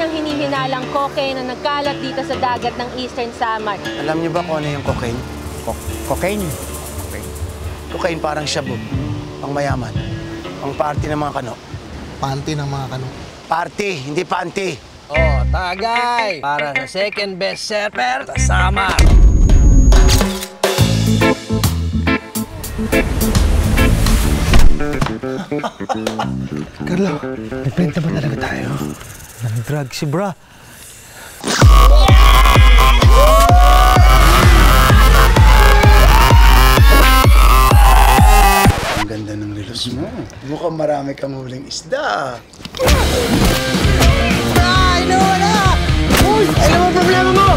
ng hinihinalang cocaine na nagkalat dito sa dagat ng Eastern Samar. Alam niyo ba kung ano yung cocaine? Cocaine? Cocaine parang shabu. Pang mayaman. Pang party ng mga kano. Panty ng mga kano. Party, hindi panty. Oh, tagay! Para sa second best seller sa Samar. Carlo, nagplenta ba talaga tayo? Nag-drug si bra. Ang ganda ng relos mo. Mukhang marami kang huling isda. Ay, no, wala! Uy! Ano ang problema mo?